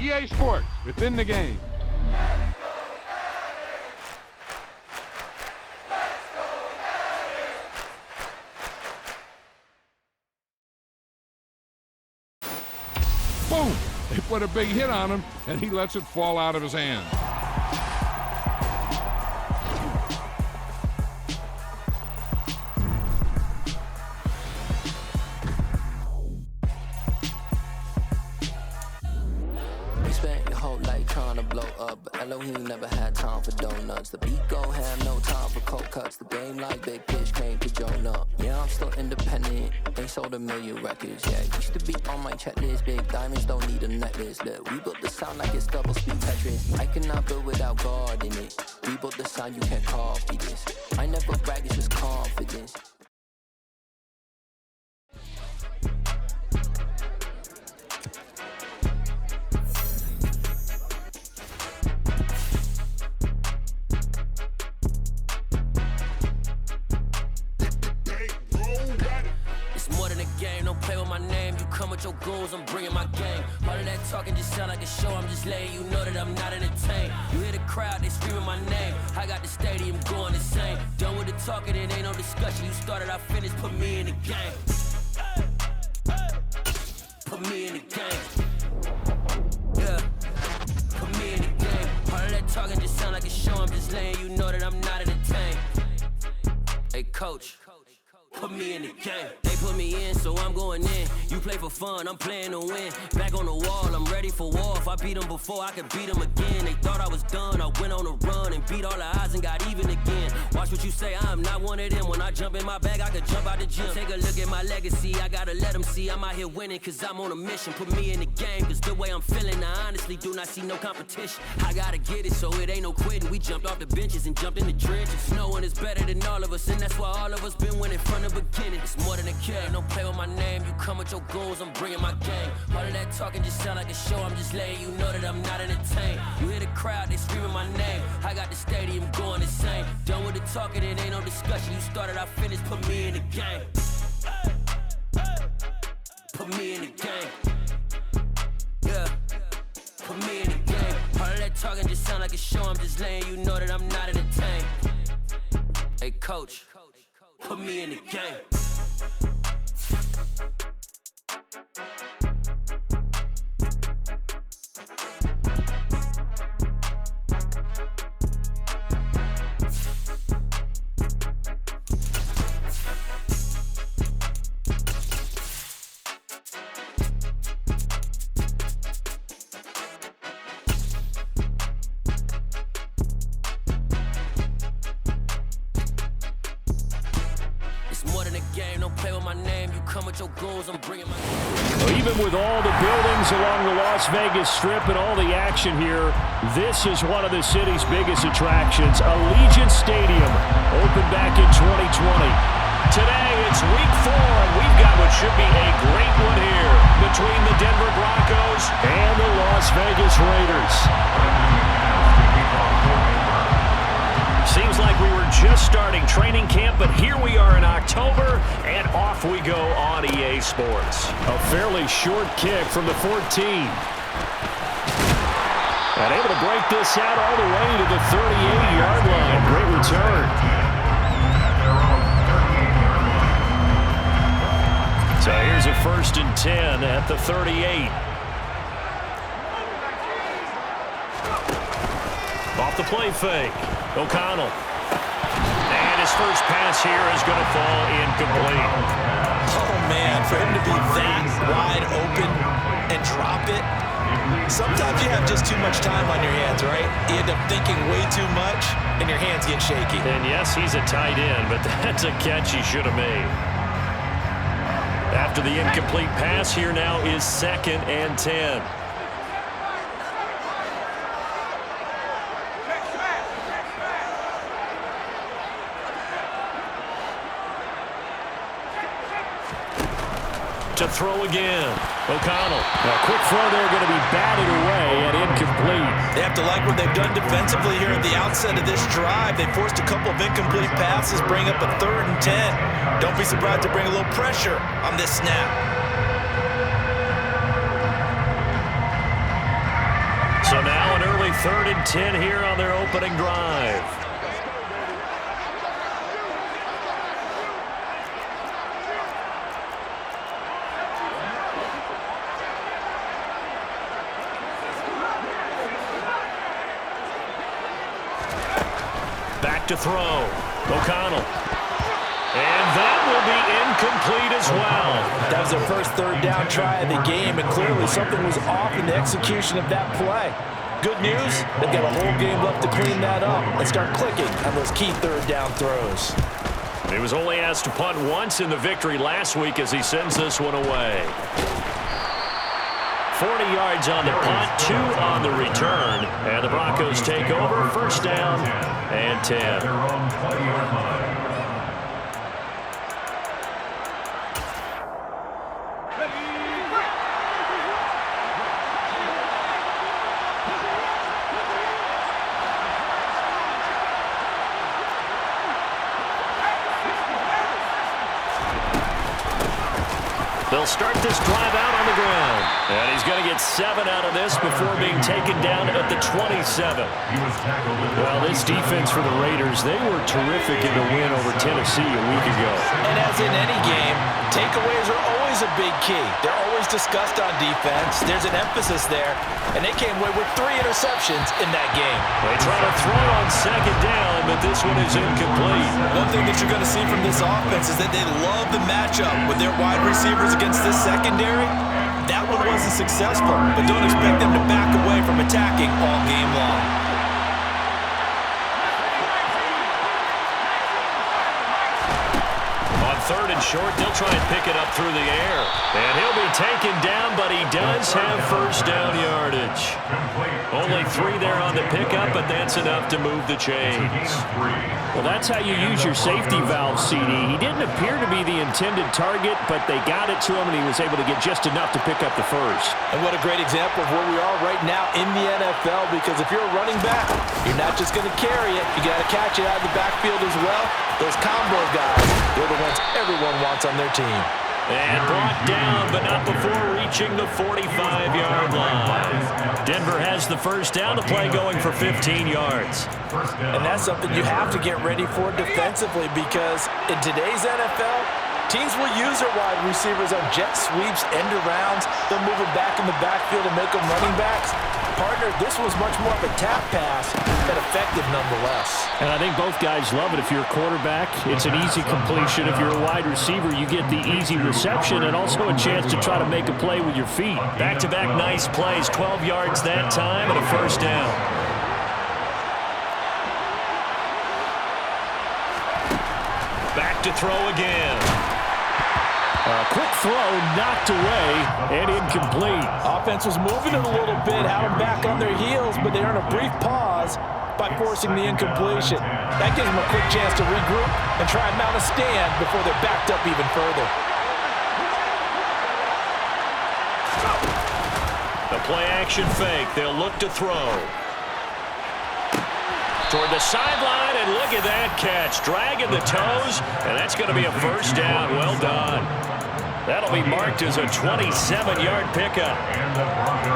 EA Sports, within the game. Boom! They put a big hit on him, and he lets it fall out of his hand. Elohim never had time for donuts. The beat go have no time for cold cuts. The game like Big Fish came to Jonah. Yeah, I'm still independent. They sold 1 million records. Yeah, used to be on my checklist. Big diamonds don't need a necklace. Look, we built the sound like it's double speed Tetris. I cannot build without God in it. We built the sound, you can't copy this. I never brag, it's just confidence. Your goals, I'm bringing my gang. All of that talking just sound like a show. I'm just letting you know that I'm not entertained. You hear the crowd, they screaming my name. I got the stadium going insane. Done with the talking, it ain't no discussion. You started, I finished, put me in the game. Put me in the game. Yeah, put me in the game. All of that talking just sound like a show. I'm just letting you know that I'm not entertained. Hey, coach. Put me in the game. They put me in, so I'm going in. You play for fun, I'm playing to win. Back on the wall, I'm ready for war. If I beat them before, I could beat them again. They thought I was done, I went on a run and beat all the odds and got even again. Watch what you say, I'm not one of them. When I jump in my bag, I could jump out the gym. Take a look at my legacy, I gotta let them see I'm out here winning, cause I'm on a mission. Put me in the game, cause the way I'm feeling, I honestly do not see no competition. I gotta get it, so it ain't no quitting. We jumped off the benches and jumped in the trenches. No one is better than all of us, and that's why all of us been winning from the beginning. It's more than a kid, don't play with my name. You come with your goals, I'm bringing my game. All of that talking just sound like a show. I'm just letting you know that I'm not entertained. You hear the crowd, they screaming my name. I got the stadium going insane. Done with the talking, it ain't no discussion. You started, I finished, put me in the game. Put me in the game. Yeah, put me in the game. All of that talking just sound like a show. I'm just letting you know that I'm not entertained. Hey, coach. Put me in the game. Even with all the buildings along the Las Vegas Strip and all the action here, this is one of the city's biggest attractions. Allegiant Stadium opened back in 2020. Today it's week 4, and we've got what should be a great one here between the Denver Broncos and the Las Vegas Raiders. Seems like we were just starting training camp, but here we are in October, and off we go on EA Sports. A fairly short kick from the 14. And able to break this out all the way to the 38-yard line. Great return. So here's a 1st and 10 at the 38. Off the play fake. O'Connell. And his first pass here is going to fall incomplete. Oh, man, for him to be that wide open and drop it. Sometimes you have just too much time on your hands, right? You end up thinking way too much, and your hands get shaky. And yes, he's a tight end, but that's a catch he should have made. After the incomplete pass, here now is 2nd and 10. To throw again. O'Connell. A quick throw there, going to be batted away and incomplete. They have to like what they've done defensively here at the outset of this drive. They forced a couple of incomplete passes, bring up a 3rd and 10. Don't be surprised to bring a little pressure on this snap. So now an early 3rd and 10 here on their opening drive. Back to throw. O'Connell. And that will be incomplete as well. That was their first 3rd down try of the game, and clearly something was off in the execution of that play. Good news, they've got a whole game left to clean that up and start clicking on those key 3rd down throws. He was only asked to punt once in the victory last week as he sends this one away. 40 yards on the punt, 2 on the return, and the Broncos take over, 1st down and 10. They'll start this drive out on the ground. And he's going to get 7 out of this before being taken down at the 27. Well, this defense for the Raiders, they were terrific in the win over Tennessee a week ago. And as in any game, takeaways are always a big key. They're always discussed on defense. There's an emphasis there. And they came away with 3 interceptions in that game. They try to throw on 2nd down, but this one is incomplete. One thing that you're going to see from this offense is that they love the matchup with their wide receivers against this secondary. That one wasn't successful, but don't expect them to back away from attacking all game long. On 3rd and short, they'll try and pick it up through the air. And he'll be taken down, but he does have 1st down yardage. Only 3 there on the pickup, but that's enough to move the chains. Well, that's how you use your safety valve, CD. He didn't appear to be the intended target, but they got it to him, and he was able to get just enough to pick up the 1st. And what a great example of where we are right now in the NFL, because if you're a running back, you're not just going to carry it. You got to catch it out of the backfield as well. Those combo guys, they're the ones everyone wants on their team. And brought down, but not before reaching the 45-yard line. Denver has the 1st down, the play going for 15 yards. And that's something you have to get ready for defensively, because in today's NFL, teams will use their wide receivers on jet sweeps, end arounds. They'll move them back in the backfield and make them running backs. Partner, this was much more of a tap pass, but effective nonetheless. And I think both guys love it. If you're a quarterback, it's an easy completion. If you're a wide receiver, you get the easy reception and also a chance to try to make a play with your feet. Back-to-back nice plays, 12 yards that time and a 1st down. Back to throw again. A quick throw knocked away and incomplete. Offense was moving it a little bit, had them back on their heels, but they earned a brief pause by forcing the incompletion. That gives them a quick chance to regroup and try and mount a stand before they're backed up even further. The play-action fake. They'll look to throw. Toward the sideline, and look at that catch. Dragging the toes, and that's going to be a 1st down. Well done. That'll be marked as a 27-yard pickup.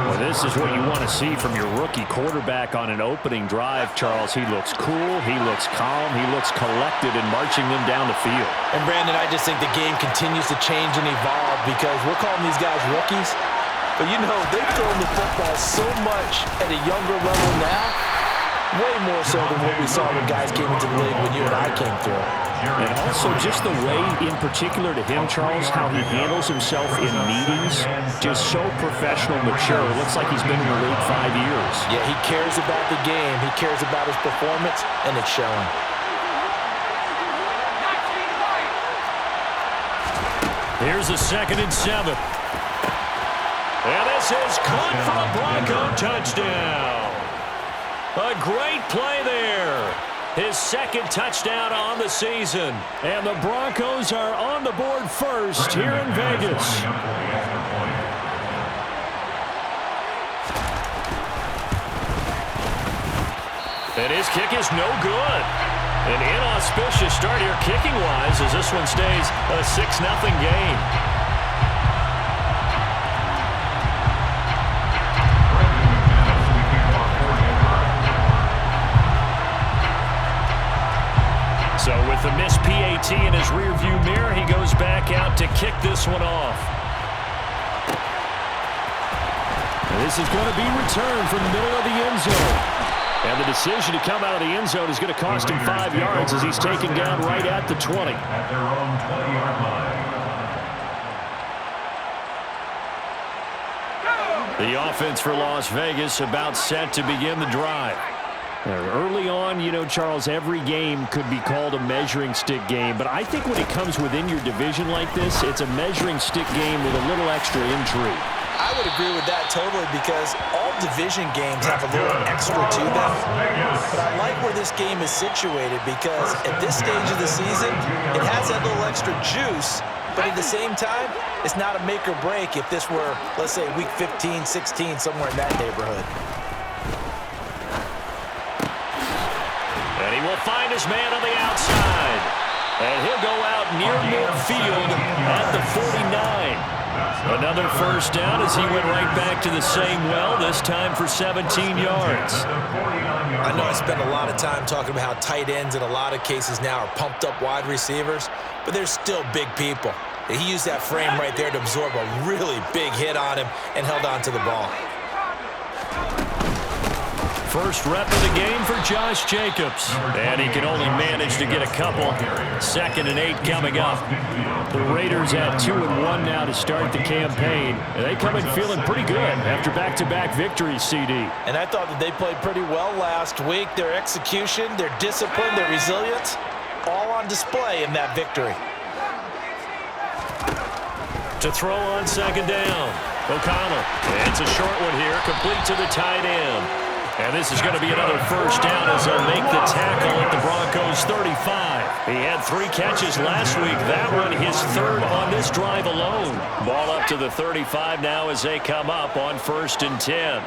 Well, this is what you want to see from your rookie quarterback on an opening drive, Charles. He looks cool, he looks calm, he looks collected in marching them down the field. And, Brandon, I just think the game continues to change and evolve, because we're calling these guys rookies. But, you know, they've thrown the football so much at a younger level now, way more so than what we saw when guys came into the league when you and I came through. And also just the way, in particular to him, Charles, how he handles himself in meetings, just so professional, mature. It looks like he's been in the league 5 years. Yeah, he cares about the game. He cares about his performance, and it's showing. Here's a 2nd and 7. And this is caught for a Bronco touchdown. A great play there. His 2nd touchdown on the season. And the Broncos are on the board first here in Vegas. And his kick is no good. An inauspicious start here kicking-wise as this one stays a 6-0 game. With a missed PAT in his rearview mirror, he goes back out to kick this one off. And this is going to be returned from the middle of the end zone. And the decision to come out of the end zone is going to cost him 5 yards as he's taken down right at the 20. At their own 20-yard line. The offense for Las Vegas about set to begin the drive. Early on, you know, Charles, every game could be called a measuring stick game. But I think when it comes within your division like this, it's a measuring stick game with a little extra intrigue. I would agree with that totally because all division games have a little extra to them. But I like where this game is situated because at this stage of the season, it has that little extra juice. But at the same time, it's not a make or break if this were, let's say, week 15, 16, somewhere in that neighborhood. And he will find his man on the outside. And he'll go out near midfield at the 49. Another first down as he went right back to the same well, this time for 17 yards. I know I spend a lot of time talking about how tight ends in a lot of cases now are pumped up wide receivers, but they're still big people. He used that frame right there to absorb a really big hit on him and held on to the ball. First rep of the game for Josh Jacobs. And he can only manage to get a couple. 2nd and 8 coming up. The Raiders at 2-1 now to start the campaign. And they come in feeling pretty good after back-to-back victories, CD. And I thought that they played pretty well last week. Their execution, their discipline, their resilience, all on display in that victory. To throw on 2nd down. O'Connell. It's a short one here, complete to the tight end. And this is going to be another first down as they'll make the tackle at the Broncos 35. He had 3 catches last week. That one his 3rd on this drive alone. Ball up to the 35 now as they come up on 1st and 10.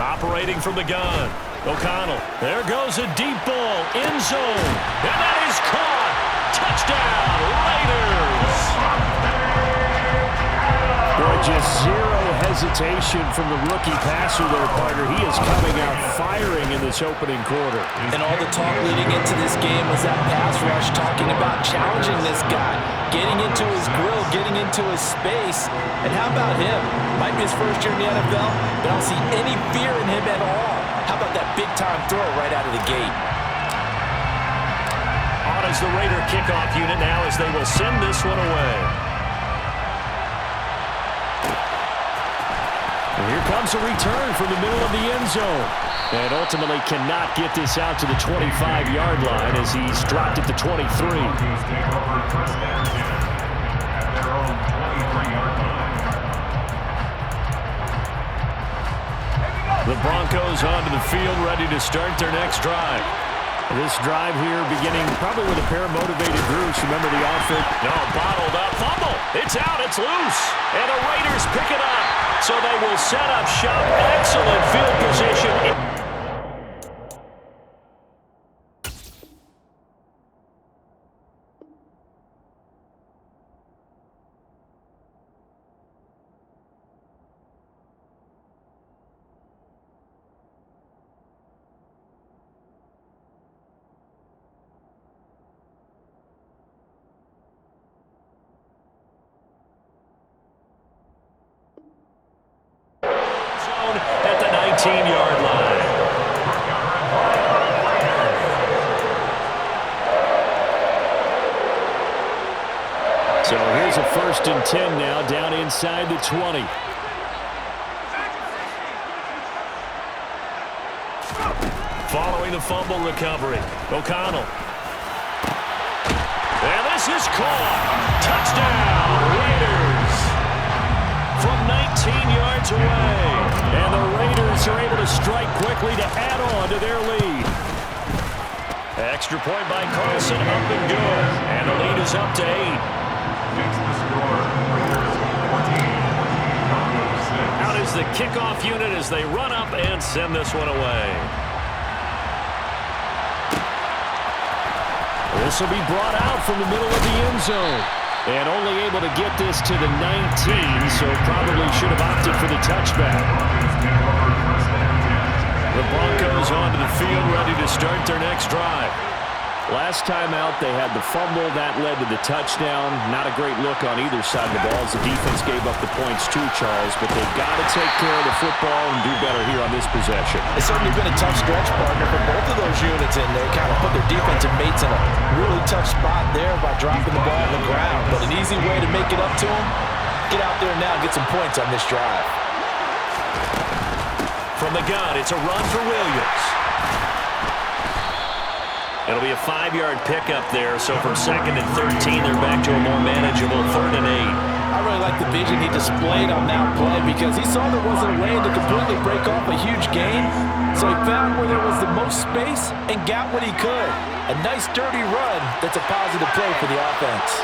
Operating from the gun. O'Connell. There goes a deep ball. End zone. And that is caught. Touchdown, Raiders. Just zero hesitation from the rookie passer there, partner. He is coming out firing in this opening quarter. And all the talk leading into this game was that pass rush, talking about challenging this guy, getting into his grill, getting into his space. And how about him? Might be his first year in the NFL, but I don't see any fear in him at all. How about that big-time throw right out of the gate? On is the Raider kickoff unit now as they will send this one away. And here comes a return from the middle of the end zone. And ultimately cannot get this out to the 25-yard line as he's dropped at the 23. The Broncos onto the field, ready to start their next drive. This drive here beginning probably with a pair of motivated groups. Remember the offense. No, bottled up. Fumble. It's out. It's loose. And the Raiders pick it up. So they will set up shop. Excellent field position. At the 19-yard line. So here's a 1st and 10 now, down inside the 20. Following the fumble recovery, O'Connell. And this is caught. Touchdown, Raiders. From 19 yards away. And the Raiders are able to strike quickly to add on to their lead. Extra point by Carlson, up and good. And the lead is up to 8. Out is the kickoff unit as they run up and send this one away. This will be brought out from the middle of the end zone. And only able to get this to the 19, so probably should have opted for the touchback. The Broncos onto the field, ready to start their next drive. Last time out, they had the fumble. That led to the touchdown. Not a great look on either side of the ball as the defense gave up the points too, Charles. But they've got to take care of the football and do better here on this possession. It's certainly been a tough stretch, partner, for both of those units in there. Kind of put their defensive mates in a really tough spot there by dropping the ball on the ground. But an easy way to make it up to them, get out there now and get some points on this drive. From the gun, it's a run for Williams. It'll be a 5-yard pickup there, so from 2nd and 13, they're back to a more manageable 3rd and 8. I really like the vision he displayed on that play because he saw there wasn't a way to completely break off a huge gain, so he found where there was the most space and got what he could. A nice, dirty run that's a positive play for the offense.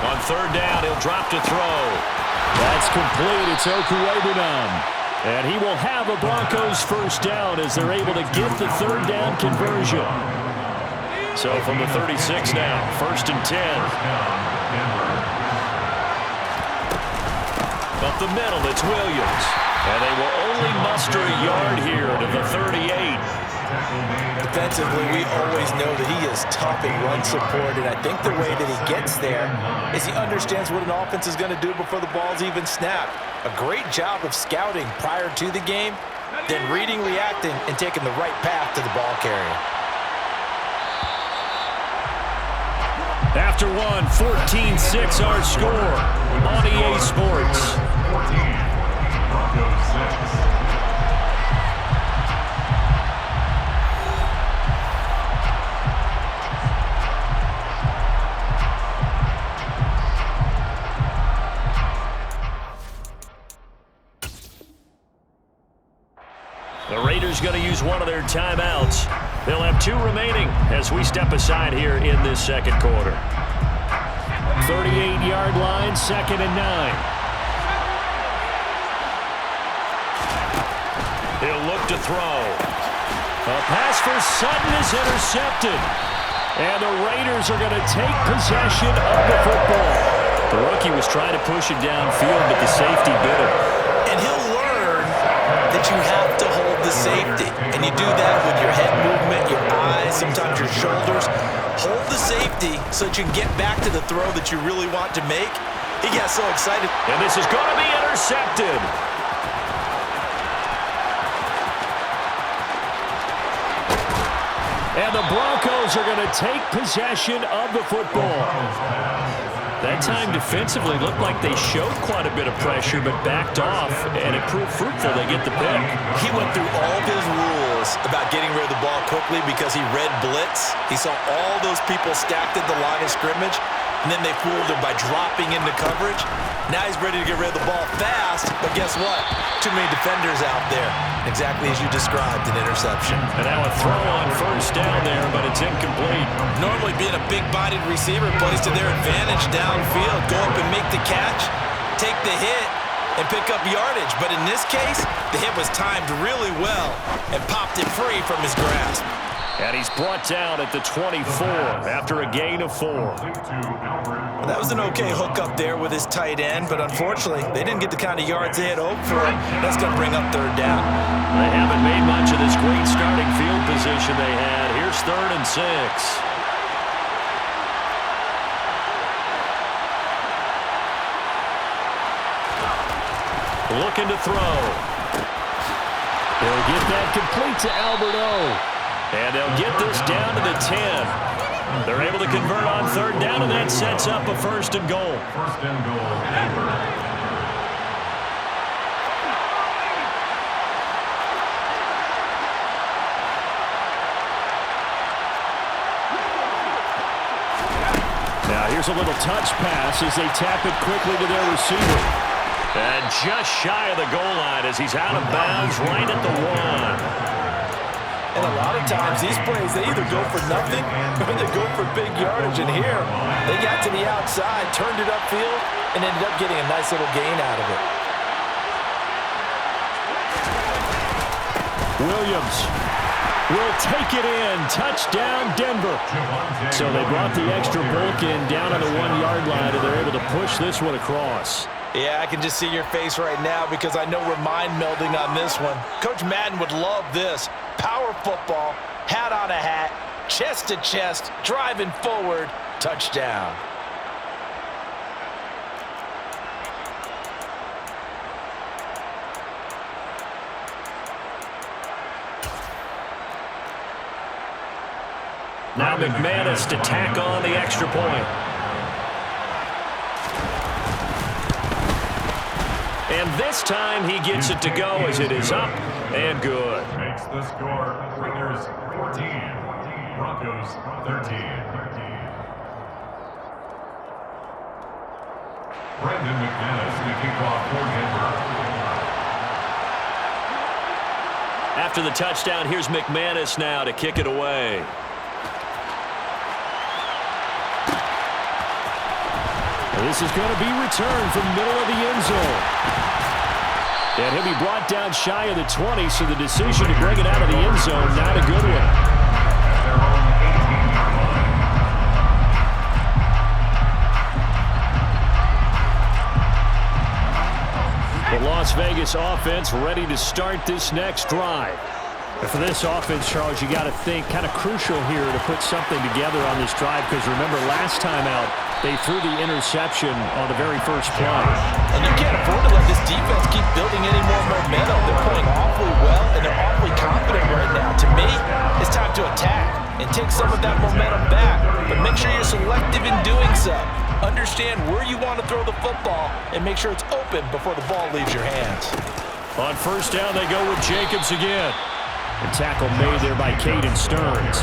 On 3rd down, he'll drop to throw. That's complete. It's Okuwebunam. And he will have a Broncos first down as they're able to get the 3rd down conversion. So from the 36 now, 1st and 10. Up the middle, it's Williams. And they will only muster a yard here to the 38. Defensively, we always know that he is tough in run support, and I think the way that he gets there is he understands what an offense is going to do before the ball's even snapped. A great job of scouting prior to the game, then reading, reacting, and taking the right path to the ball carrier. After one, 14-6 our score on EA Sports. 14, Broncos 6. The Raiders going to use one of their timeouts. They'll have 2 remaining as we step aside here in this second quarter. 38-yard line, 2nd and 9. He'll look to throw. A pass for Sutton is intercepted. And the Raiders are going to take possession of the football. The rookie was trying to push it downfield, but the safety bit him. And he'll learn that you have to hold the safety. And you do that with your head movement, your eyes, sometimes your shoulders. Hold the safety so that you can get back to the throw that you really want to make. He got so excited. And this is going to be intercepted. And the Broncos are going to take possession of the football. That time defensively looked like they showed quite a bit of pressure but backed off, and it proved fruitful. They get the pick. He went through all of his rules about getting rid of the ball quickly because he read blitz. He saw all those people stacked at the line of scrimmage, and then they fooled him by dropping into coverage. Now he's ready to get rid of the ball fast, but guess what? Too many defenders out there. Exactly as you described, an interception. And now a throw on 1st down there, but it's incomplete. Normally being a big-bodied receiver plays to their advantage downfield. Go up and make the catch, take the hit, and pick up yardage. But in this case, the hit was timed really well and popped it free from his grasp. And he's brought down at the 24 after a gain of 4. Well, that was an okay hook up there with his tight end, but unfortunately, they didn't get the kind of yards they had hoped for. That's going to bring up 3rd down. They haven't made much of this great starting field position they had. Here's 3rd and 6. Looking to throw. He'll get that complete to Alberto. And they'll get this down to the 10. They're able to convert on 3rd down, and that sets up a 1st and goal. 1st and goal, Denver. Now here's a little touch pass as they tap it quickly to their receiver. And just shy of the goal line as he's out of bounds right at the 1. And a lot of times, these plays, they either go for nothing or they go for big yardage. And here, they got to the outside, turned it upfield, and ended up getting a nice little gain out of it. Williams will take it in. Touchdown, Denver. So they brought the extra bulk in down on the 1-yard line, and they're able to push this one across. Yeah, I can just see your face right now because I know we're mind melding on this one. Coach Madden would love this. Power football, hat on a hat, chest to chest, driving forward, touchdown. Now McManus to tack on the extra point. And this time he gets it to go as it is up and good. Makes the score. Raiders 14, Broncos 13. Brandon McManus to kick off for Denver. After the touchdown, here's McManus now to kick it away. This is going to be returned from the middle of the end zone. And he'll be brought down shy of the 20, so the decision to bring it out of the end zone, not a good one. Their own 18-yard line. The Las Vegas offense ready to start this next drive. And for this offense, Charles, you got to think kind of crucial here to put something together on this drive, because remember last time out, they threw the interception on the very first play. And you can't afford to let this defense keep building any more momentum. They're playing awfully well, and they're awfully confident right now. To me, it's time to attack and take some of that momentum back. But make sure you're selective in doing so. Understand where you want to throw the football and make sure it's open before the ball leaves your hands. On first down, they go with Jacobs again. A tackle made there by Caden Stearns.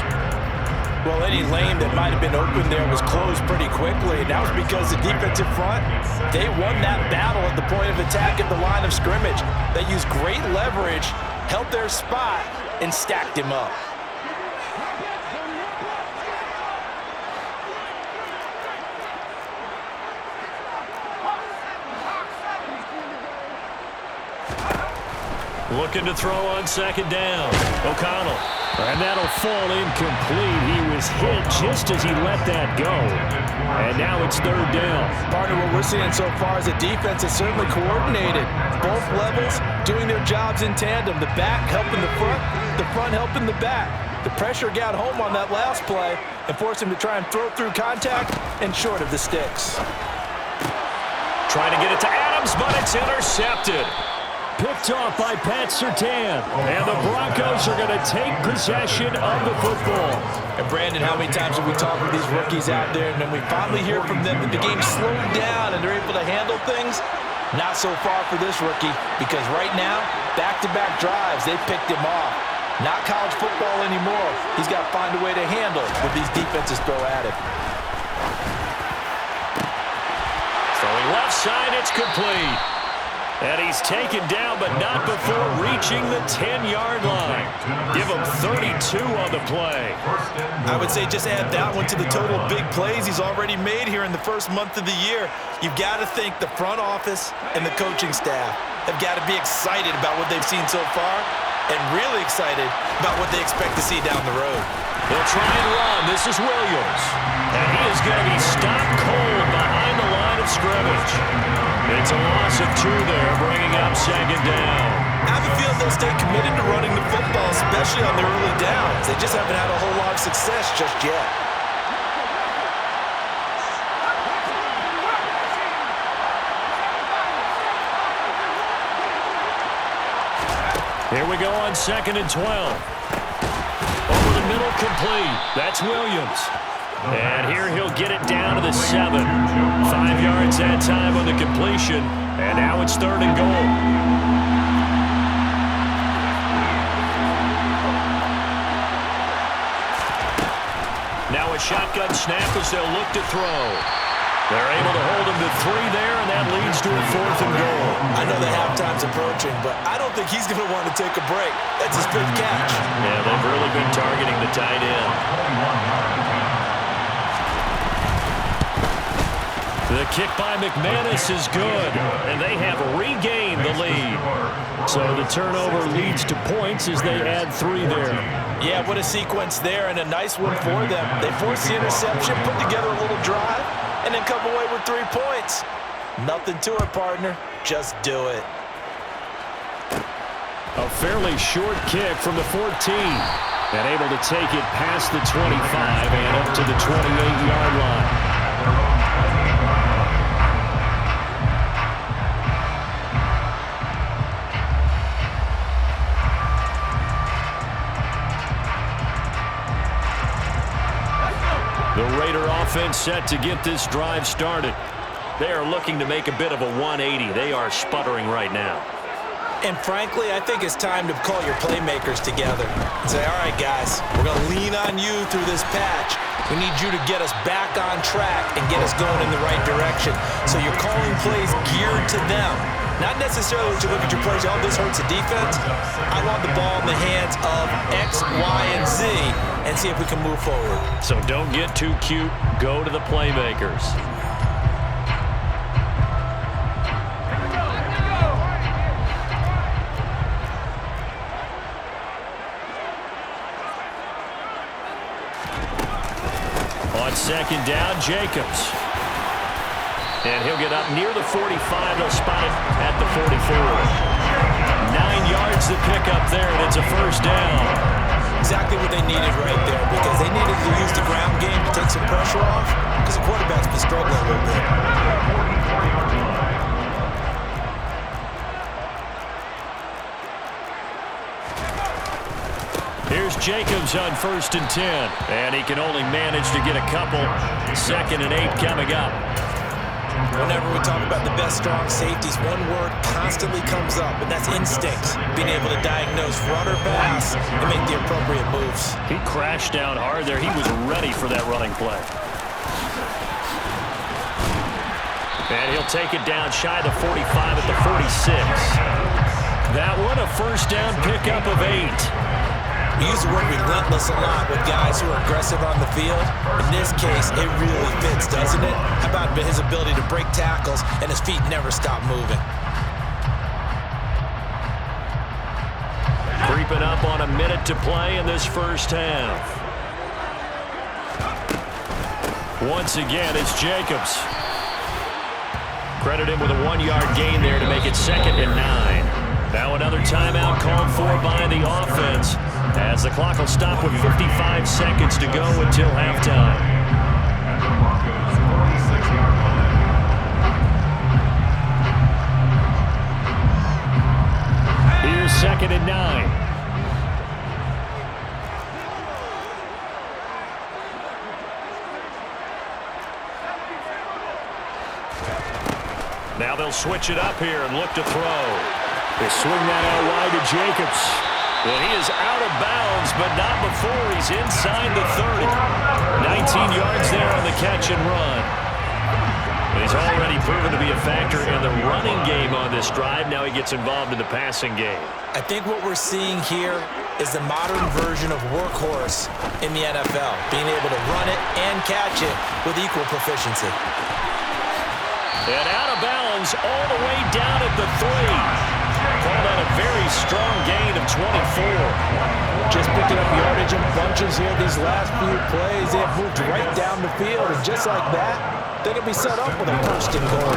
Well, any lane that might have been open there was closed pretty quickly, and that was because the defensive front, they won that battle at the point of attack at the line of scrimmage. They used great leverage, held their spot, and stacked him up. Looking to throw on second down. O'Connell. And that'll fall incomplete. He was hit just as he let that go. And now it's third down. Partner, what we're seeing so far is a defense that's certainly coordinated. Both levels doing their jobs in tandem. The back helping the front helping the back. The pressure got home on that last play and forced him to try and throw through contact and short of the sticks. Trying to get it to Adams, but it's intercepted. Picked off by Pat Surtain. And the Broncos are going to take possession of the football. And Brandon, how many times have we talked with these rookies out there, and then we finally hear from them that the game slowed down and they're able to handle things? Not so far for this rookie, because right now, back-to-back drives, they picked him off. Not college football anymore. He's got to find a way to handle what these defenses throw at him. Throwing left side, it's complete. And he's taken down, but not before reaching the 10-yard line. Give him 32 on the play. I would say just add that one to the total big plays he's already made here in the first month of the year. You've got to think the front office and the coaching staff have got to be excited about what they've seen so far and really excited about what they expect to see down the road. They'll try and run. This is Williams. And he is going to be stopped cold behind the line of scrimmage. It's a loss of 2 there, bringing up second down. I have a feeling they'll stay committed to running the football, especially on their early downs. They just haven't had a whole lot of success just yet. Here we go on 2nd and 12. Over the middle, complete. That's Williams. And here he'll get it down to the 7. 5 yards that time on the completion. And now it's 3rd and goal. Now a shotgun snap as they'll look to throw. They're able to hold him to 3 there, and that leads to a 4th and goal. I know the halftime's approaching, but I don't think he's going to want to take a break. That's his 5th catch. Yeah, they've really been targeting the tight end. The kick by McManus is good, and they have regained the lead. So the turnover leads to points as they add 3 there. Yeah, what a sequence there, and a nice one for them. They forced the interception, put together a little drive, and then come away with 3 points. Nothing to it, partner. Just do it. A fairly short kick from the 14. And able to take it past the 25 and up to the 28-yard line. The Raider offense set to get this drive started. They are looking to make a bit of a 180. They are sputtering right now. And frankly, I think it's time to call your playmakers together and say, all right, guys, we're going to lean on you through this patch. We need you to get us back on track and get us going in the right direction. So you're calling plays geared to them. Not necessarily that you look at your plays, oh, this hurts the defense. I want the ball in the hands of X, Y, and Z and see if we can move forward. So don't get too cute. Go to the playmakers. On second down, Jacobs. And he'll get up near the 45. They'll spot it at the 44. 9 yards to pick up there, and it's a first down. Exactly what they needed right there, because they needed to use the ground game to take some pressure off, because the quarterback's been struggling a little bit. Here's Jacobs on 1st and 10, and he can only manage to get a couple. 2nd and 8 coming up. Whenever we talk about the best strong safeties, one word constantly comes up, and that's instinct. Being able to diagnose run or pass and make the appropriate moves. He crashed down hard there. He was ready for that running play. And he'll take it down shy of the 45 at the 46. That one a first down pickup of 8. We use the word relentless a lot with guys who are aggressive on the field. In this case, it really fits, doesn't it? How about his ability to break tackles and his feet never stop moving? Creeping up on a minute to play in this first half. Once again, it's Jacobs. Credit him with a 1-yard gain there to make it 2nd and 9. Now another timeout called for by the offense, as the clock will stop with 55 seconds to go until halftime. Here's 2nd and 9. Now they'll switch it up here and look to throw. They swing that out wide to Jacobs. And he is out of bounds, but not before he's inside the 30. 19 yards there on the catch and run. And he's already proven to be a factor in the running game on this drive. Now he gets involved in the passing game. I think what we're seeing here is the modern version of workhorse in the NFL, being able to run it and catch it with equal proficiency. And out of bounds all the way down at the 3. Call that a very strong gain of 24. Just picking up yardage in bunches here these last few plays. They have moved right down the field, and just like that, they're going to be set up with a 1st and goal.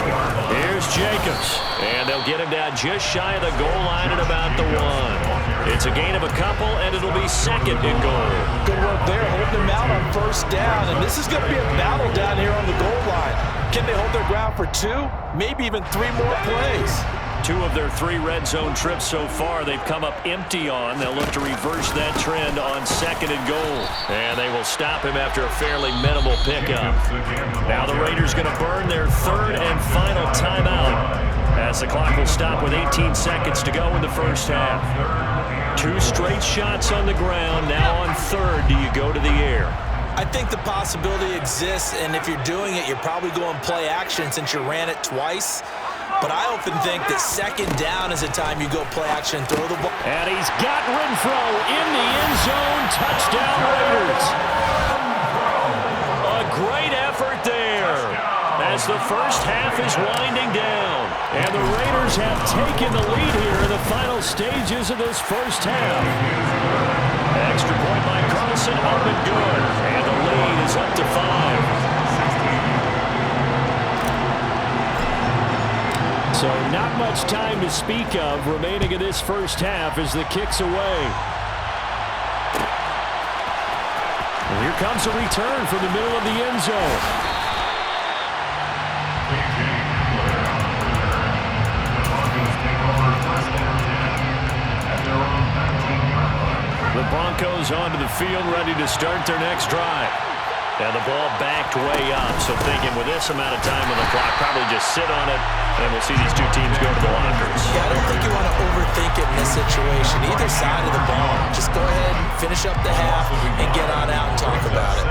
Here's Jacobs, and they'll get him down just shy of the goal line at about the 1. It's a gain of a couple, and it'll be 2nd and goal. Good work there, holding them out on 1st down, and this is going to be a battle down here on the goal line. Can they hold their ground for 2, maybe even 3 more plays? 2 of their 3 red zone trips so far they've come up empty on. They'll look to reverse that trend on 2nd and goal. And they will stop him after a fairly minimal pickup. Now the Raiders going to burn their 3rd and final timeout as the clock will stop with 18 seconds to go in the first half. 2 straight shots on the ground. Now on 3rd, do you go to the air? I think the possibility exists, and if you're doing it, you're probably going play action since you ran it twice. But I often think that 2nd down is the time you go play action and throw the ball. And he's got Renfro in the end zone. Touchdown Raiders. A great effort there as the first half is winding down. And the Raiders have taken the lead here in the final stages of this first half. Extra point by Carlson, up and good. And the lead is up to 5. So not much time to speak of remaining in this first half as the kick's away. And here comes a return from the middle of the end zone. The Broncos onto the field, ready to start their next drive. And the ball backed way up, so thinking with this amount of time on the clock, probably just sit on it, and we'll see these two teams go to the lockers. Yeah, I don't think you want to overthink it in this situation. Either side of the ball. Just go ahead and finish up the half and get on out and talk about it.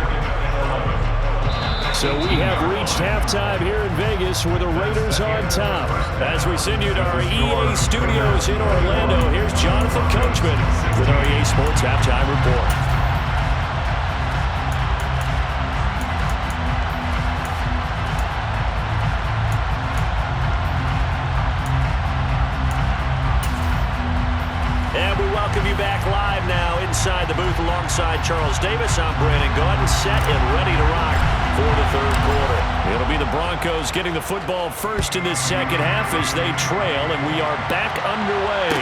So we have reached halftime here in Vegas with the Raiders on top. As we send you to our EA studios in Orlando, here's Jonathan Coachman with our EA Sports Halftime Report. Welcome you back live now inside the booth alongside Charles Davis. I'm Brandon Gaudin, set and ready to rock for the third quarter. It'll be the Broncos getting the football first in this second half as they trail, and we are back underway.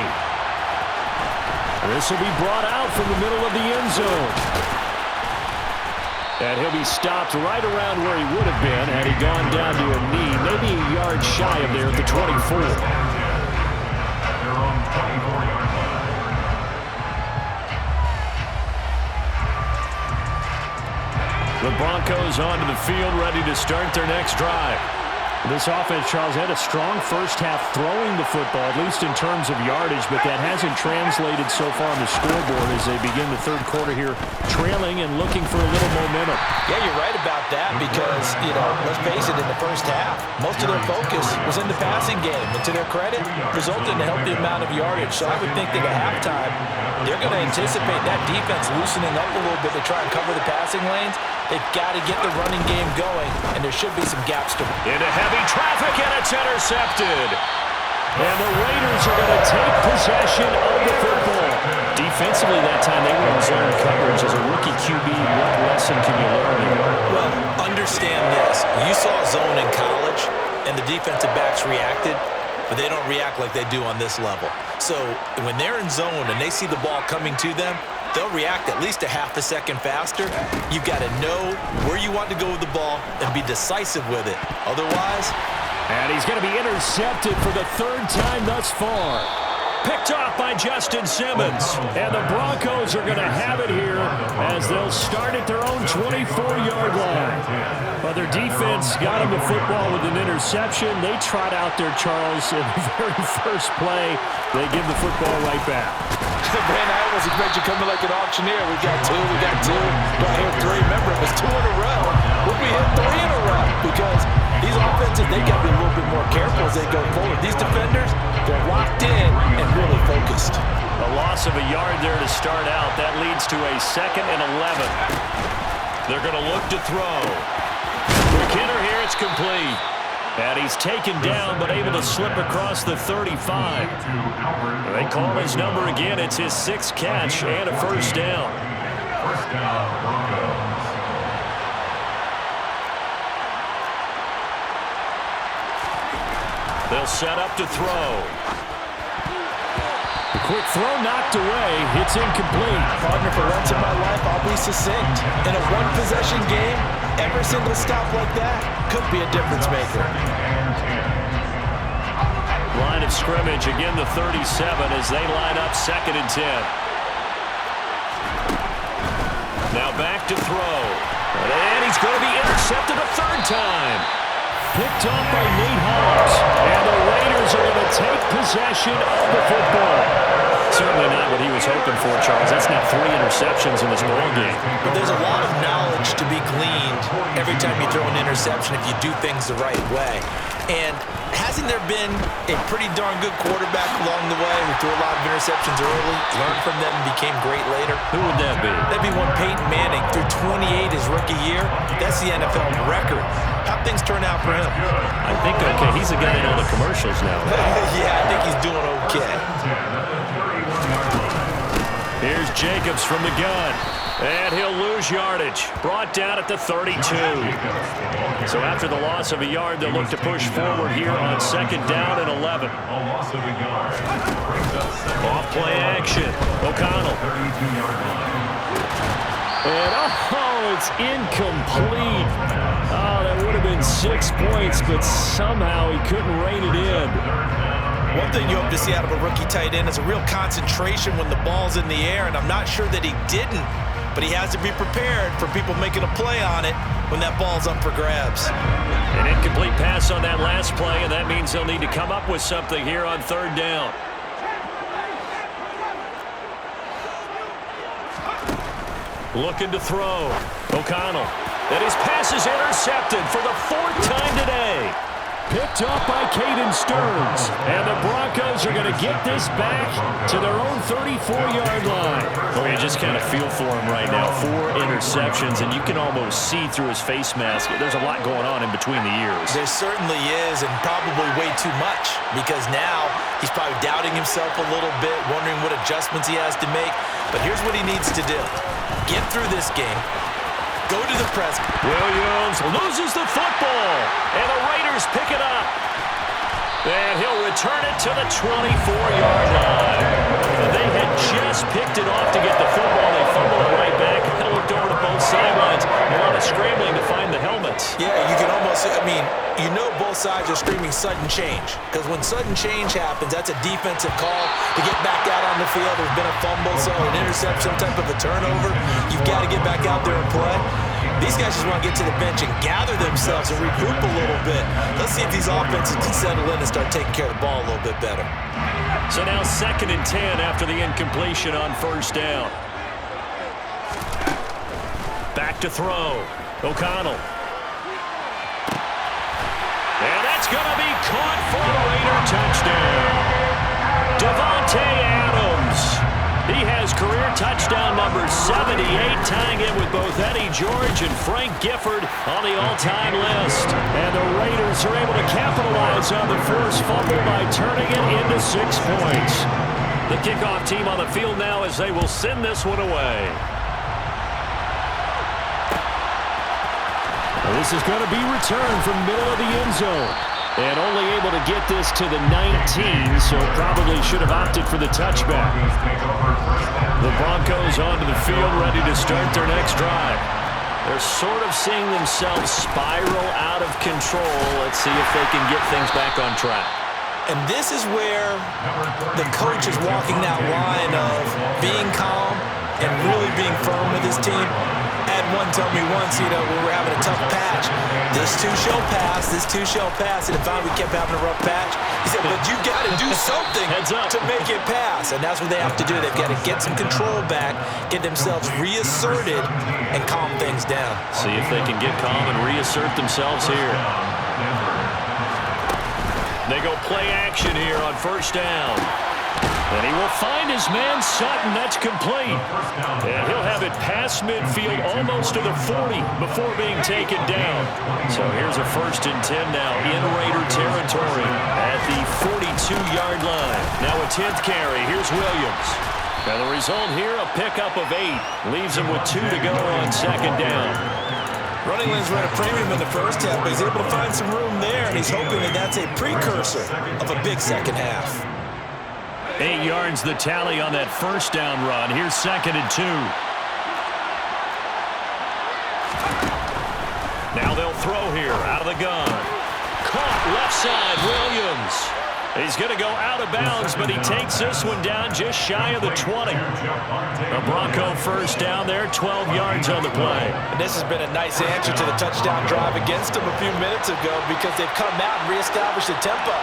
This will be brought out from the middle of the end zone. And he'll be stopped right around where he would have been had he gone down to a knee, maybe a yard shy of there at the 24. The Broncos onto the field, ready to start their next drive. This offense, Charles, had a strong first half throwing the football, at least in terms of yardage, but that hasn't translated so far on the scoreboard as they begin the third quarter here, trailing and looking for a little momentum. Yeah, you're right about that because, let's face it, in the first half, most of their focus was in the passing game. And to their credit, resulted in a healthy amount of yardage. So I would think that at halftime, they're going to anticipate that defense loosening up a little bit to try and cover the passing lanes. They've got to get the running game going, and there should be some gaps to into heavy traffic, and it's intercepted. And the Raiders are going to take possession of the football. Defensively that time, they were in zone coverage. As a rookie QB, what lesson can you learn? Well, understand this. You saw zone in college, and the defensive backs reacted, but they don't react like they do on this level. So when they're in zone and they see the ball coming to them, they'll react at least a half a second faster. You've got to know where you want to go with the ball and be decisive with it. Otherwise... And he's going to be intercepted for the third time thus far. Picked off by Justin Simmons. And the Broncos are going to have it here as they'll start at their own 24-yard line. But their defense got them the football with an interception. They trot out there, Charles, in the very first play. They give the football right back. Brandon, I almost expect you coming like an auctioneer. We got two. Do I hear three? Remember, it was 2 in a row. Would we hit 3 in a row? Because these offenses, they got to be a little bit more careful as they go forward. These defenders, they're locked in and really focused. A loss of a yard there to start out. That leads to a 2nd and 11. They're going to look to throw. McKinnon here, it's complete. And he's taken down, but able to slip across the 35. They call his number again. It's his 6th catch and a first down. First down, Broncos. They'll set up to throw. The quick throw knocked away. It's incomplete. Partner, for once in my life, I'll be succinct. In a one-possession game, every single stop like that could be a difference maker. Line of scrimmage, again the 37 as they line up 2nd and 10. Now back to throw. And he's going to be intercepted a 3rd time. Picked off by Nate Hobbs. And the Raiders are going to take possession of the football. Certainly not what he was hoping for, Charles. That's now 3 interceptions in this ball game. But there's a lot of knowledge to be gleaned every time you throw an interception if you do things the right way. And hasn't there been a pretty darn good quarterback along the way who threw a lot of interceptions early, learned from them, and became great later? Who would that be? That'd be one Peyton Manning threw 28 his rookie year. That's the NFL record. How'd things turn out for him? I think okay. He's the guy in all the commercials now. Yeah, I think he's doing okay. Here's Jacobs from the gun. And he'll lose yardage. Brought down at the 32. So after the loss of a yard, they'll look to push forward here on second down and 11. Off play action. O'Connell. And it's incomplete. Oh, that would have been 6 points, but somehow he couldn't rein it in. One thing you hope to see out of a rookie tight end is a real concentration when the ball's in the air, and I'm not sure that he didn't, but he has to be prepared for people making a play on it when that ball's up for grabs. An incomplete pass on that last play, and that means they'll need to come up with something here on third down. Looking to throw. O'Connell. And his pass is intercepted for the 4th time today. Picked up by Caden Stearns. And the Broncos are going to get this back to their own 34-yard line. Oh, you just kind of feel for him right now. 4 interceptions, and you can almost see through his face mask. There's a lot going on in between the ears. There certainly is, and probably way too much, because now he's probably doubting himself a little bit, wondering what adjustments he has to make. But here's what he needs to do. Get through this game. Go to the press. Williams loses the football, and the Raiders pick it up. And he'll return it to the 24-yard line. They had just picked it off to get the football. They fumbled it right back. They looked over to both sidelines. A lot of scrambling to find the helmets. Yeah, you can almost, you know both sides are screaming sudden change. Because when sudden change happens, that's a defensive call to get back out on the field. There's been a fumble, so an interception, some type of a turnover. You've got to get back out there and play. These guys just want to get to the bench and gather themselves and regroup a little bit. Let's see if these offenses can settle in and start taking care of the ball a little bit better. So now 2nd and 10 after the incompletion on first down. Back to throw. O'Connell. And that's going to be caught for a Raider touchdown. Devontae Adams. He has career touchdown number 78, tying in with both Eddie George and Frank Gifford on the all-time list. And the Raiders are able to capitalize on the forced fumble by turning it into 6 points. The kickoff team on the field now as they will send this one away. This is going to be returned from middle of the end zone. And only able to get this to the 19, so probably should have opted for the touchback. The Broncos onto the field, ready to start their next drive. They're sort of seeing themselves spiral out of control. Let's see if they can get things back on track. And this is where the coach is walking that line of being calm and really being firm with his team. I had one tell me once, when we were having a tough patch, this too shall pass, this too shall pass, and finally we kept having a rough patch. He said, but you got to do something to make it pass, and that's what they have to do. They've got to get some control back, get themselves reasserted, and calm things down. See if they can get calm and reassert themselves here. They go play action here on first down. And he will find his man Sutton. That's complete. And he'll have it past midfield almost to the 40 before being taken down. So here's a 1st and 10 now in Raider territory at the 42-yard line. Now a 10th carry. Here's Williams. And the result here, a pickup of 8. Leaves him with 2 to go on second down. Running lanes ran a premium in the first half, but he's able to find some room there, and he's hoping that that's a precursor of a big second half. 8 yards the tally on that first down run. Here's 2nd and 2. Now they'll throw here out of the gun. Caught left side, Williams. He's going to go out of bounds, but he takes this one down just shy of the 20. A Bronco first down there, 12 yards on the play. And this has been a nice answer to the touchdown drive against them a few minutes ago because they've come out and reestablished the tempo.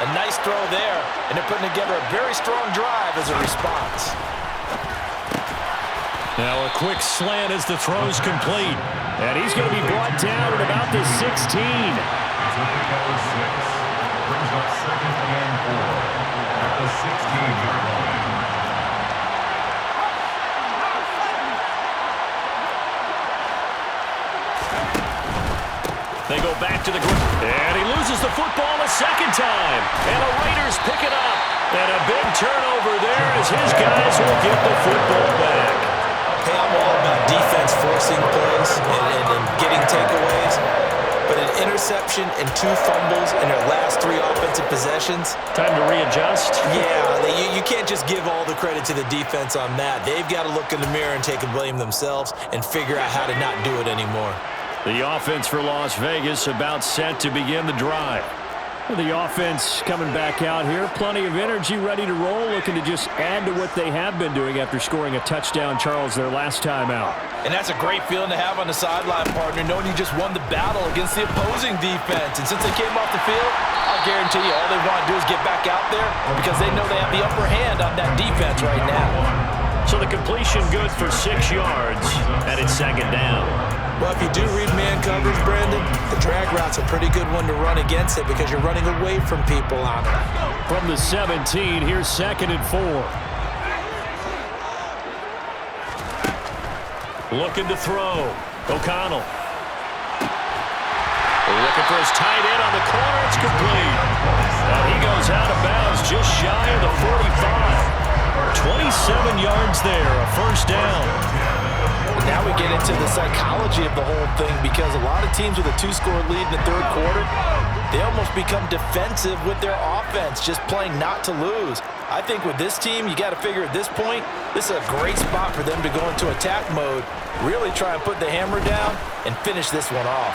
A nice throw there, and they're putting together a very strong drive as a response. Now a quick slant as the throw's complete. And he's going to be brought down at about the 16. a pickup of 6. Brings up 2nd and 4 at the 16-yard line. They go back to the ground, and he loses the football a second time. And the Raiders pick it up. And a big turnover there as his guys will get the football back. Hey, I'm all about defense forcing plays and getting takeaways. But an interception and 2 fumbles in their last 3 offensive possessions. Time to readjust. Yeah, you can't just give all the credit to the defense on that. They've got to look in the mirror and take a blame themselves and figure out how to not do it anymore. The offense for Las Vegas about set to begin the drive. The offense coming back out here. Plenty of energy, ready to roll, looking to just add to what they have been doing after scoring a touchdown, Charles, their last time out. And that's a great feeling to have on the sideline, partner, knowing you just won the battle against the opposing defense. And since they came off the field, I'll guarantee you all they want to do is get back out there because they know they have the upper hand on that defense right now. So the completion good for 6 yards, and it's 2nd down. Well, if you do read man coverage, Brandon, the drag route's a pretty good one to run against it because you're running away from people on it. From the 17, here's 2nd and 4. Looking to throw. O'Connell. Looking for his tight end on the corner. It's complete. And he goes out of bounds just shy of the 45. 27 yards there, a 1st down. Now we get into the psychology of the whole thing because a lot of teams with a 2-score lead in the 3rd quarter, they almost become defensive with their offense, just playing not to lose. I think with this team, you got to figure at this point, this is a great spot for them to go into attack mode, really try and put the hammer down and finish this one off.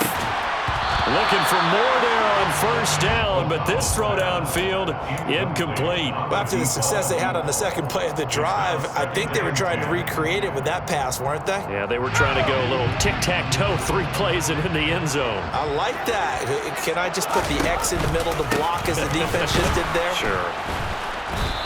Looking for more there on 1st down, but this throw downfield incomplete. Well, after the success they had on the 2nd play of the drive, I think they were trying to recreate it with that pass, weren't they? Yeah, they were trying to go a little tic-tac-toe, 3 plays and in the end zone. I like that. Can I just put the X in the middle to block as the defense just did there? Sure.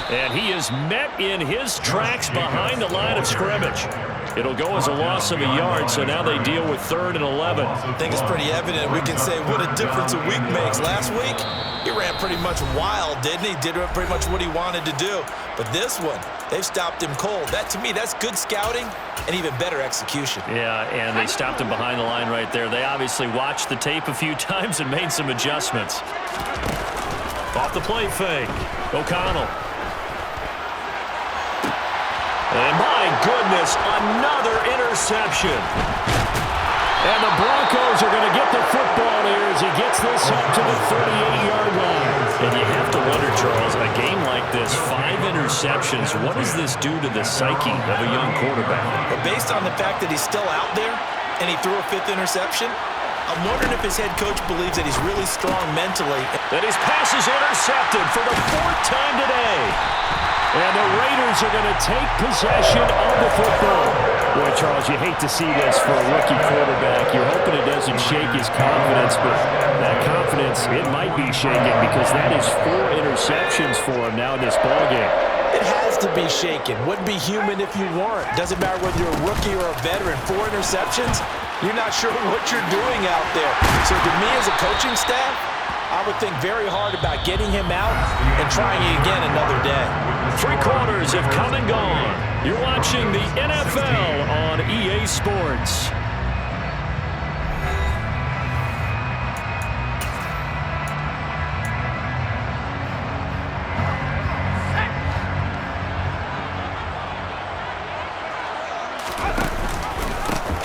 And he is met in his tracks behind the line of scrimmage. It'll go as a loss of a yard, so now they deal with 3rd and 11. I think it's pretty evident. We can say what a difference a week makes. Last week, he ran pretty much wild, didn't he? Did pretty much what he wanted to do. But this one, they've stopped him cold. That, to me, that's good scouting and even better execution. Yeah, and they stopped him behind the line right there. They obviously watched the tape a few times and made some adjustments. Off the play fake. O'Connell. And my goodness, another interception. And the Broncos are going to get the football here as he gets this up to the 38-yard line. And you have to wonder, Charles, a game like this, 5 interceptions, what does this do to the psyche of a young quarterback? But based on the fact that he's still out there and he threw a 5th interception, I'm wondering if his head coach believes that he's really strong mentally. That his pass is intercepted for the 4th time today. And the Raiders are going to take possession of the football. Boy, Charles, you hate to see this for a rookie quarterback. You're hoping it doesn't shake his confidence, but that confidence, it might be shaken because that is 4 interceptions for him now in this ballgame. It has to be shaken. Wouldn't be human if you weren't. Doesn't matter whether you're a rookie or a veteran. 4 interceptions, you're not sure what you're doing out there. So to me as a coaching staff, I would think very hard about getting him out and trying again another day. 3 quarters have come and gone. You're watching the NFL on EA Sports.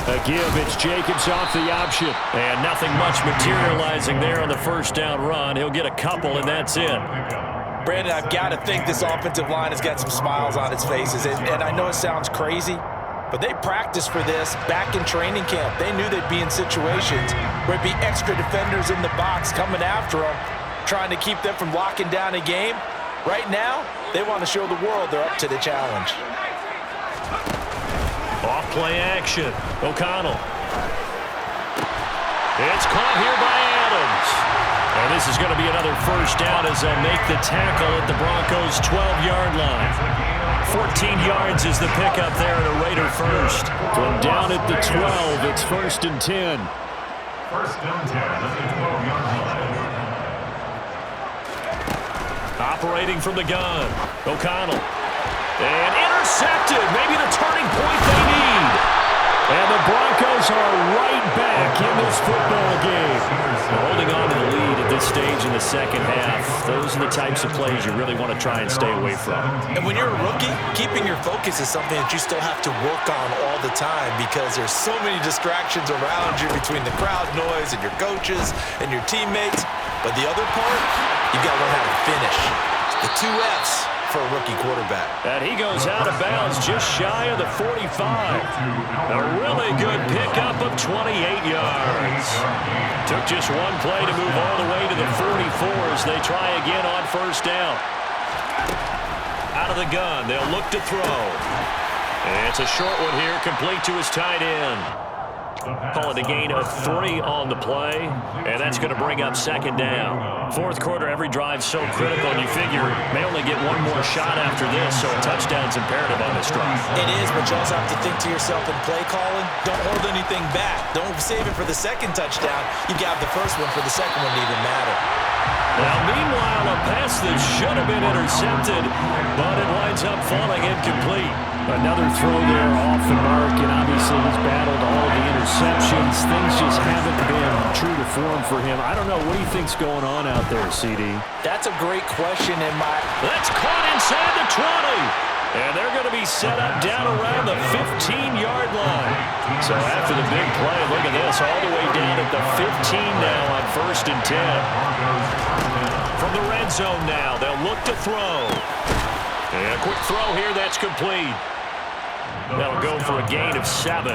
A give, it's Jacobs off the option. And nothing much materializing there on the 1st down run. He'll get a couple, and that's it. Brandon, I've got to think this offensive line has got some smiles on its faces. And I know it sounds crazy, but they practiced for this back in training camp. They knew they'd be in situations where it'd be extra defenders in the box coming after them, trying to keep them from locking down a game. Right now, they want to show the world they're up to the challenge. Off play action. O'Connell. It's caught here by Adams. And this is going to be another 1st down as they'll make the tackle at the Broncos' 12-yard line. 14 yards is the pickup there at a Raider 1st. From down at the 12, it's 1st and 10. 1st and 10 at the 12-yard line. operating from the gun. O'Connell. And intercepted. Maybe the turning point they need. And the Broncos are right back in this football game. Holding on to the lead at this stage in the second half. Those are the types of plays you really want to try and stay away from. And when you're a rookie, keeping your focus is something that you still have to work on all the time because there's so many distractions around you between the crowd noise and your coaches and your teammates. But the other part, you've got to learn how to finish. The 2 Fs for a rookie quarterback. And he goes out of bounds just shy of the 45. A really good pickup of 28 yards. Took just one play to move all the way to the 44 as they try again on first down. Out of the gun, they'll look to throw. And it's a short one here, complete to his tight end. Call it a gain of 3 on the play, and that's going to bring up second down. Fourth quarter, every drive so critical, and you figure may only get one more shot after this, so a touchdown's imperative on this drive. It is, but you also have to think to yourself in play calling, don't hold anything back. Don't save it for the second touchdown. You got the first one for the second one to even matter. Now, meanwhile, a pass that should have been intercepted, but it winds up falling incomplete. Another throw there off the mark, and obviously he's battled all of the interceptions. Things just haven't been true to form for him. I don't know. What do you think's going on out there, CD? That's a great question. That's caught inside the 20. And they're going to be set up down around the 15-yard line. So after the big play, look at this, all the way down at the 15 now on 1st and 10. From the red zone now, they'll look to throw. And a quick throw here, that's complete. That'll go for a gain of 7,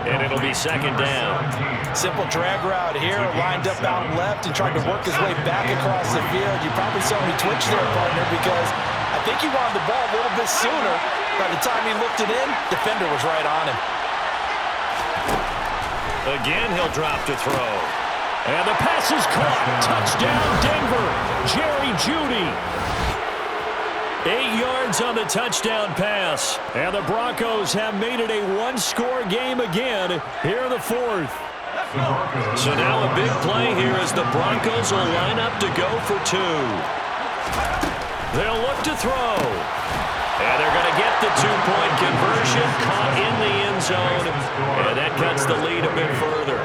and it'll be second down. Simple drag route here, lined up out left and tried to work his way back across the field. You probably saw me twitch there, partner, because I think he wanted the ball a little bit sooner. By the time he looked it in, defender was right on him. Again, he'll drop to throw. And the pass is caught. Touchdown, Denver. Jerry Jeudy. 8 yards on the touchdown pass. And the Broncos have made it a one-score game again here in the fourth. So now a big play here as the Broncos will line up to go for 2. They'll look to throw. And they're going to get the 2-point conversion, caught in the end zone. And that cuts the lead a bit further.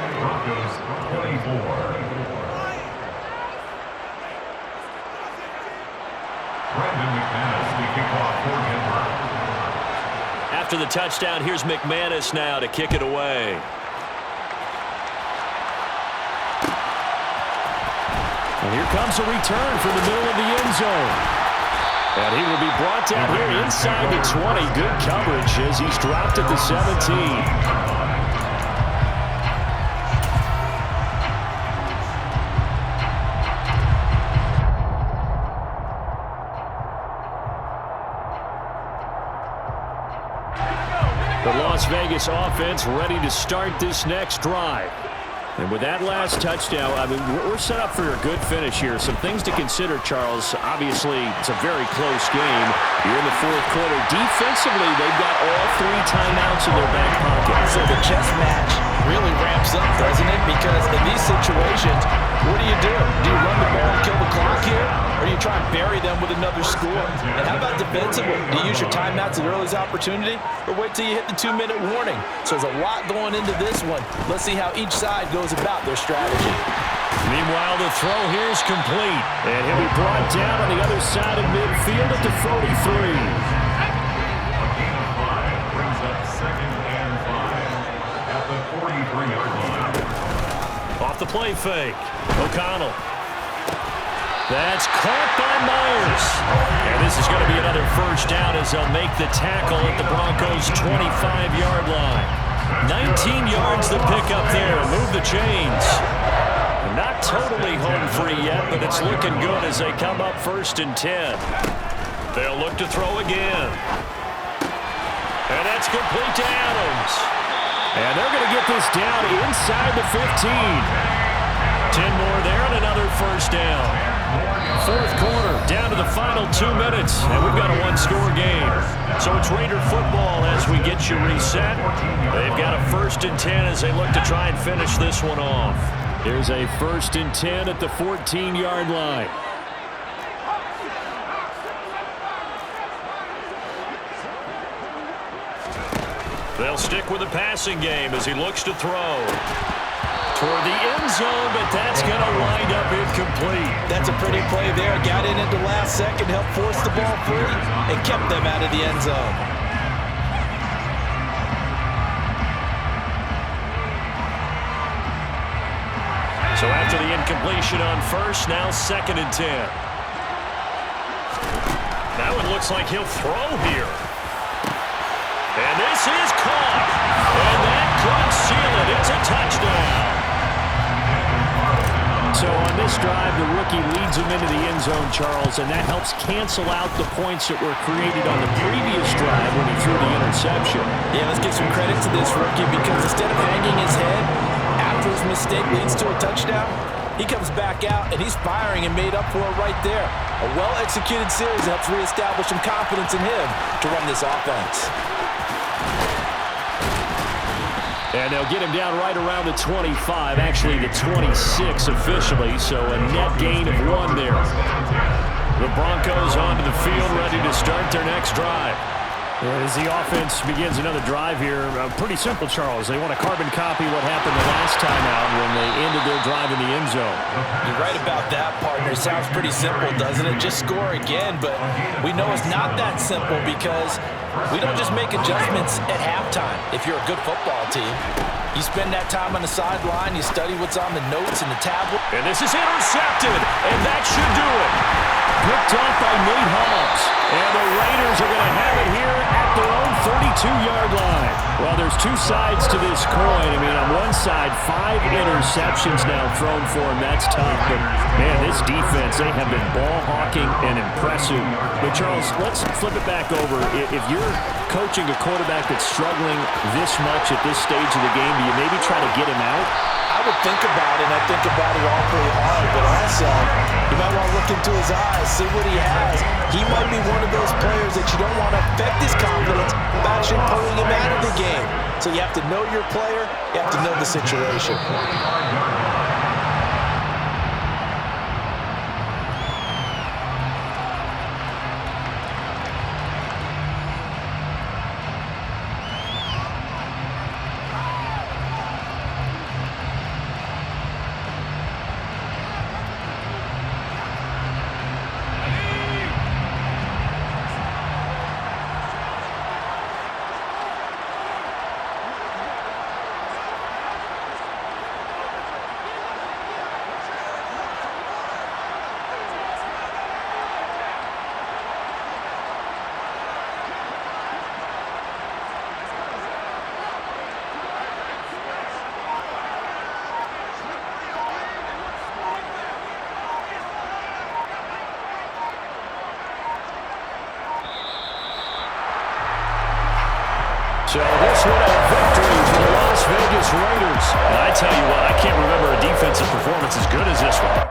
After the touchdown, here's McManus now to kick it away. And here comes a return from the middle of the end zone. And he will be brought down here inside the 20. Good coverage as he's dropped at the 17. The Las Vegas offense ready to start this next drive. And with that last touchdown, I mean, we're set up for a good finish here. Some things to consider, Charles. Obviously, it's a very close game. You're in the fourth quarter. Defensively, they've got all 3 timeouts in their back pocket. So the chess match really ramps up, doesn't it? Because in these situations, what do? Do you run the ball and kill the clock here? Or do you try and bury them with another score? And how about defensively? Do you use your timeouts at the earliest opportunity? Or wait till you hit the 2-minute warning? So there's a lot going into this one. Let's see how each side goes about their strategy. Meanwhile, the throw here is complete. And he'll be brought down on the other side of midfield at the 43. Off the play fake. O'Connell. That's caught by Myers. And this is going to be another first down as they'll make the tackle at the Broncos' 25-yard line. 19 yards to pick up there. Move the chains. Not totally home free yet, but it's looking good as they come up 1st and 10. They'll look to throw again. And that's complete to Adams. And they're going to get this down inside the 15. 10 more there and another first down. Fourth quarter, down to the final 2 minutes, and we've got a one-score game. So it's Raider football as we get you reset. They've got a 1st and 10 as they look to try and finish this one off. Here's a 1st and 10 at the 14-yard line. They'll stick with the passing game as he looks to throw toward the end zone, but that's going to wind up incomplete. That's a pretty play there. Got in at the last second, helped force the ball free, and kept them out of the end zone. So after the incompletion on first, now 2nd and 10. Now it looks like he'll throw here. And this is caught. And that could seal it. It's a touchdown. So on this drive, the rookie leads him into the end zone, Charles, and that helps cancel out the points that were created on the previous drive when he threw the interception. Yeah, let's give some credit to this rookie because instead of hanging his head after his mistake leads to a touchdown, he comes back out and he's firing and made up for it right there. A well-executed series helps reestablish some confidence in him to run this offense. And they'll get him down right around the 25, actually the 26 officially, so a net gain of 1 there. The Broncos onto the field, ready to start their next drive. As the offense begins another drive here, pretty simple, Charles. They want to carbon copy what happened the last time out when they ended their drive in the end zone. You're right about that, partner. It sounds pretty simple, doesn't it? Just score again, but we know it's not that simple because we don't just make adjustments at halftime if you're a good football team. You spend that time on the sideline, you study what's on the notes and the tablet. And this is intercepted, and that should do it. Picked off by Nate Hobbs. And the Raiders are going to have it here at their own 32-yard line. Well, there's 2 sides to this coin. I mean, on one side, 5 interceptions now thrown for him. That's tough. But, man, this defense, they have been ball hawking and impressive. But, Charles, let's flip it back over. If you're coaching a quarterback that's struggling this much at this stage of the game, do you maybe try to get him out? I would think about it, and I think about it awfully hard, but also you might want to look into his eyes, see what he has. He might be one of those players that you don't want to affect his confidence by actually pulling him out of the game. So you have to know your player, you have to know the situation. So this one a victory for the Las Vegas Raiders. And I tell you what, I can't remember a defensive performance as good as this one.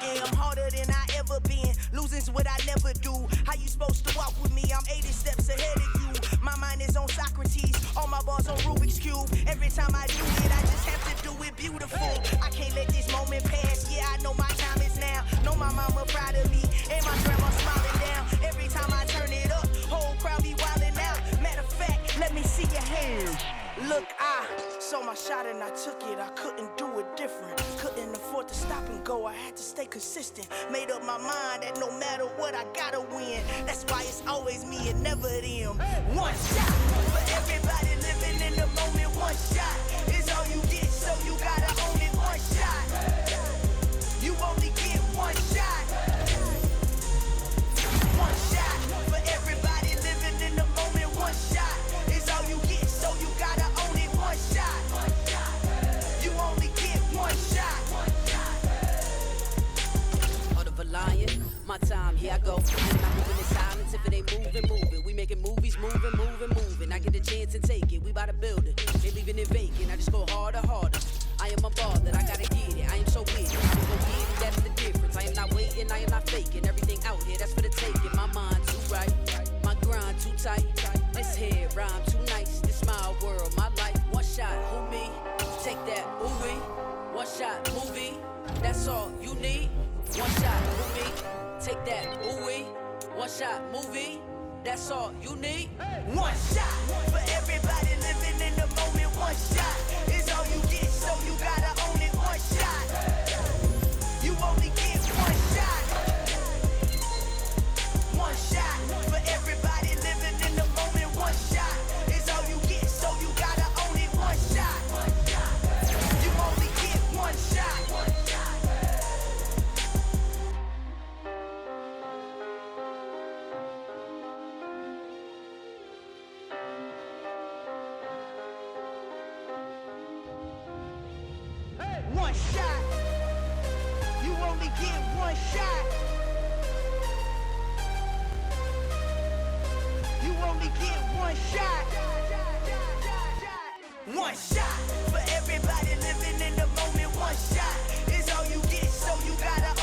I'm harder than I ever been. Losing's what I never do. How you supposed to walk with me? I'm 80 steps ahead of you. My mind is on Socrates. All my bars on Rubik's Cube. Every time I do it, I just have to do it beautiful. I can't let this moment pass. Yeah, I know my time is now. Know my mama proud of me. And my grandma smiling down. Every time I turn it up, whole crowd be wilding out. Matter of fact, let me see your hands. Look, I saw my shot and I took it. I couldn't do it different. Couldn't afford to stop and go. I had to stay consistent. Made up my mind that no matter what, I gotta win. That's why it's always me and never them. One shot for everybody living in the moment. One shot is all you get, so you gotta own it. One shot. You only get one shot. One shot for everybody living in the moment. One shot is all you get, so you gotta own it. One shot. You only get one shot. Heart of a lion, my time, here I go. And I'm moving in silence if it ain't moving. We making movies, moving. I get a chance and take it, we bout to build it. They leaving it vacant, I just go harder. I am a ball that I gotta get it. I am so weird, I will go get it, that's the difference. I am not waiting, I am not faking. Everything out here, that's for the taking. My mind too right, my grind too tight. This head rhyme too nice, this my world, my life. One shot, who me? Take that, ooh. That's all you need. One shot, movie. Take that, ooh-wee. One shot, movie. That's all you need. One shot for everybody living in the moment. One shot is all you get, so you gotta own it. One shot. You only get one shot. One shot for everybody living in the moment. One shot is all you get, so you gotta own it. One shot. You only get one shot. One shot. You only get one shot. You only get one shot. One shot for everybody living in the moment. One shot is all you get, so you gotta